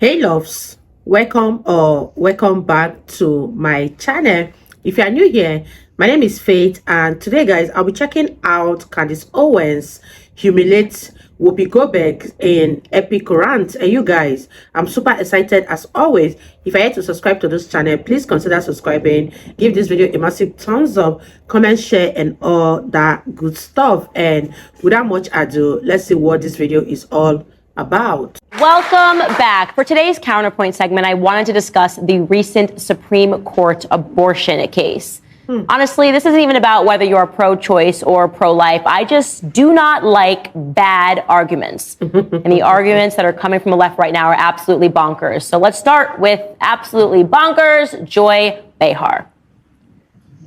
Hey loves, welcome back to my channel. If you are new here, my name is Faith, and today guys I'll be checking out Candace Owens humiliate Whoopi Goldberg in epic rant. And you guys, I'm super excited as always. If you're yet to subscribe to this channel, please consider subscribing, give this video a massive thumbs up, comment, share, and all that good stuff. And without much ado, let's see what this video is all about. Welcome back. For today's Counterpoint segment, I wanted to discuss the recent Supreme Court abortion case. Honestly, this isn't even about whether you're pro-choice or pro-life. I just do not like bad arguments. And the arguments that are coming from the left right now are absolutely bonkers. So let's start with absolutely bonkers, Joy Behar.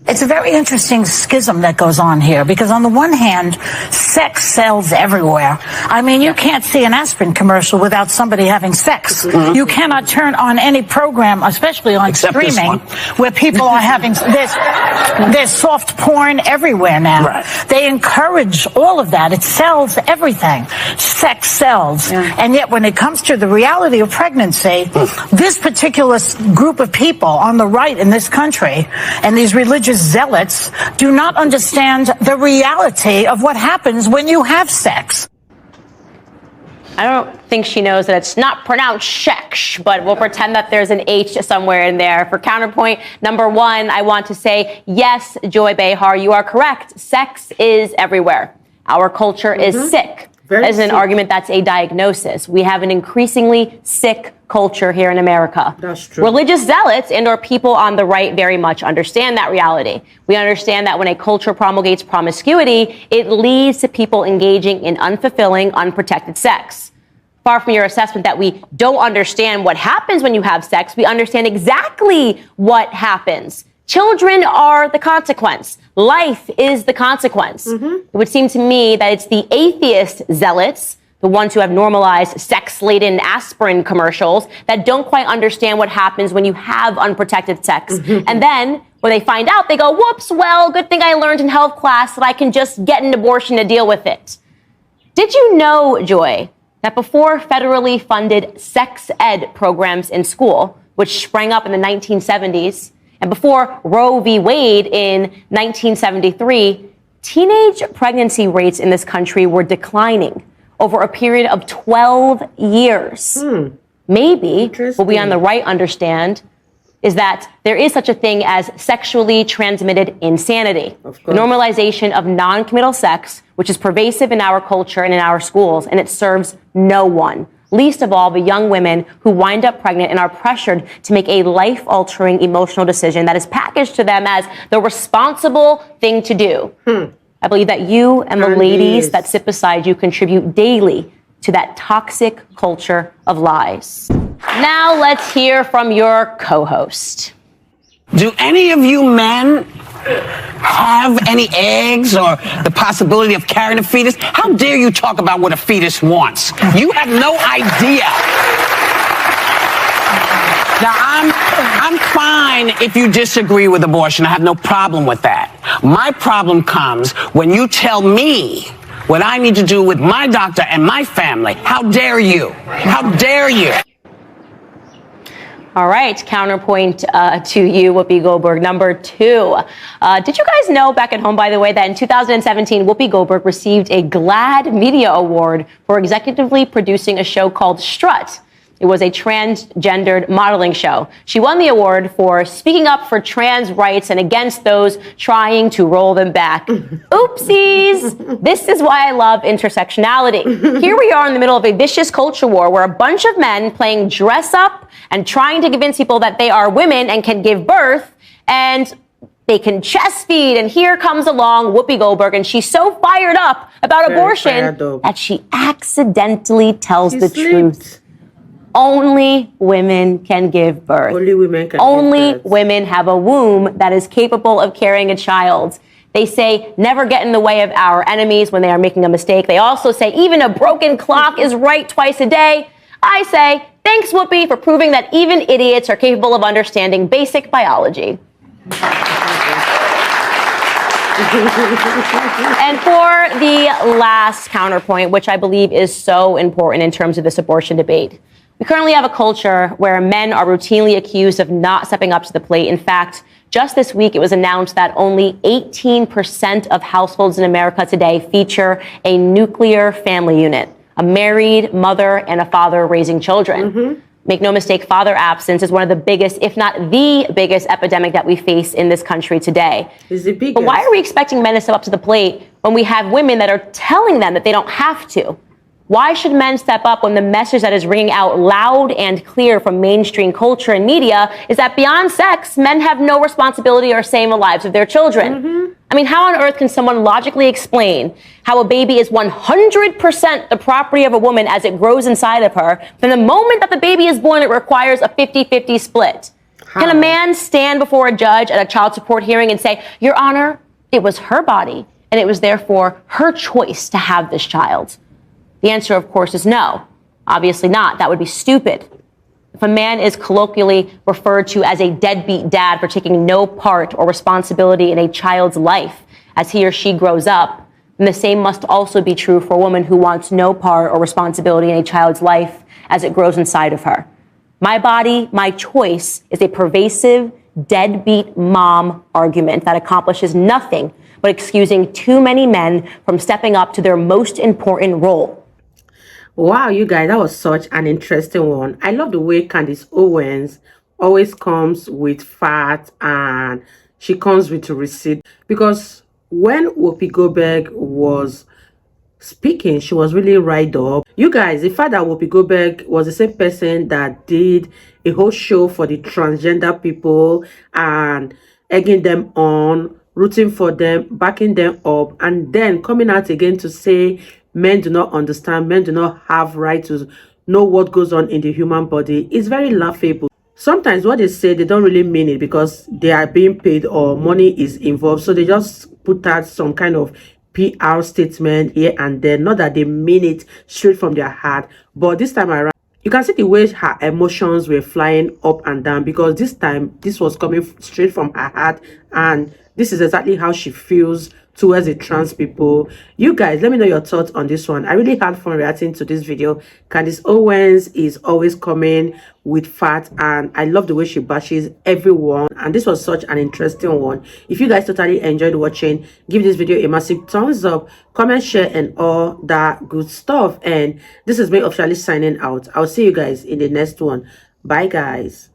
It's a very interesting schism that goes on here because on the one hand, sex sells everywhere. I mean, you can't see an aspirin commercial without somebody having sex. You cannot turn on any program, especially on streaming, where people are having, there's soft porn everywhere now. Right. They encourage all of that. It sells everything. Sex sells. And yet when it comes to the reality of pregnancy, this particular group of people on the right in this country and these religious zealots do not understand the reality of what happens when you have sex. I don't think she knows that it's not pronounced sex, but we'll pretend that there's an H somewhere in there. For Counterpoint number one, I want to say, yes, Joy Behar, you are correct. Sex is everywhere. Our culture is sick. As an argument, that's a diagnosis. We have an increasingly sick culture here in America. That's true. Religious zealots and or people on the right very much understand that reality. We understand that when a culture promulgates promiscuity, it leads to people engaging in unfulfilling, unprotected sex. Far from your assessment that we don't understand what happens when you have sex, we understand exactly what happens. Children are the consequence. Life is the consequence. It would seem to me that it's the atheist zealots, the ones who have normalized sex-laden aspirin commercials, that don't quite understand what happens when you have unprotected sex. And then when they find out, they go, whoops, well, good thing I learned in health class that I can just get an abortion to deal with it. Did you know, Joy, that before federally funded sex ed programs in school, which sprang up in the 1970s, and before Roe v. Wade in 1973, teenage pregnancy rates in this country were declining over a period of 12 years. Maybe what we on the right understand is that there is such a thing as sexually transmitted insanity. The normalization of non-committal sex, which is pervasive in our culture and in our schools, and it serves no one. Least of all the young women who wind up pregnant and are pressured to make a life-altering emotional decision that is packaged to them as the responsible thing to do. I believe that you and the ladies that sit beside you contribute daily to that toxic culture of lies. Now let's hear from your co-host. Do any of you men have any eggs or the possibility of carrying a fetus? How dare you talk about what a fetus wants? You have no idea. Now, I'm fine if you disagree with abortion. I have no problem with that. My problem comes when you tell me what I need to do with my doctor and my family. How dare you? How dare you? All right, counterpoint to you, Whoopi Goldberg. Number two, did you guys know back at home, by the way, that in 2017, Whoopi Goldberg received a GLAAD Media Award for executively producing a show called Strut? It was a transgendered modeling show. She won the award for speaking up for trans rights and against those trying to roll them back. Oopsies! This is why I love intersectionality. Here we are in the middle of a vicious culture war where a bunch of men playing dress up and trying to convince people that they are women and can give birth, and they can chest feed, and here comes along Whoopi Goldberg, and she's so fired up about abortion that she accidentally tells the truth. Only women can give birth. Only women can Only give birth. women have a womb that is capable of carrying a child. They say, never get in the way of our enemies when they are making a mistake. They also say, even a broken clock is right twice a day. I say, thanks, Whoopi, for proving that even idiots are capable of understanding basic biology. And for the last counterpoint, which I believe is so important in terms of this abortion debate, We currently have a culture where men are routinely accused of not stepping up to the plate. In fact, just this week, it was announced that only 18% of households in America today feature a nuclear family unit, a married mother and a father raising children. Make no mistake, father absence is one of the biggest, if not the biggest epidemic that we face in this country today. It's the biggest. But why are we expecting men to step up to the plate when we have women that are telling them that they don't have to? Why should men step up when the message that is ringing out loud and clear from mainstream culture and media is that beyond sex, men have no responsibility or say in the lives of their children? I mean, how on earth can someone logically explain how a baby is 100% the property of a woman as it grows inside of her? From the moment that the baby is born, it requires a 50-50 split. How? Can a man stand before a judge at a child support hearing and say, Your Honor, it was her body, and it was therefore her choice to have this child? The answer, of course, is no. Obviously not. That would be stupid. If a man is colloquially referred to as a deadbeat dad for taking no part or responsibility in a child's life as he or she grows up, then the same must also be true for a woman who wants no part or responsibility in a child's life as it grows inside of her. My body, my choice is a pervasive deadbeat mom argument that accomplishes nothing but excusing too many men from stepping up to their most important role. Wow, you guys, that was such an interesting one. I love the way Candace Owens always comes with facts and she comes with a receipt. Because when Whoopi Goldberg was speaking, she was really right up. You guys, the fact that Whoopi Goldberg was the same person that did a whole show for the transgender people and egging them on, rooting for them, backing them up, and then coming out again to say men do not understand, men do not have right to know what goes on in the human body, is very laughable. Sometimes what they say, they don't really mean it because they are being paid or money is involved. So they just put out some kind of PR statement here and there. Not that they mean it straight from their heart. But this time around, you can see the way her emotions were flying up and down because this time, this was coming straight from her heart. And this is exactly how she feels towards the trans people. You guys, let me know your thoughts on this one. I really had fun reacting to this video. Candace Owens is always coming with facts and I love the way she bashes everyone, and this was such an interesting one. If you guys totally enjoyed watching, give this video a massive thumbs up, comment, share, and all that good stuff. And this is me officially signing out. I'll see you guys in the next one. Bye guys.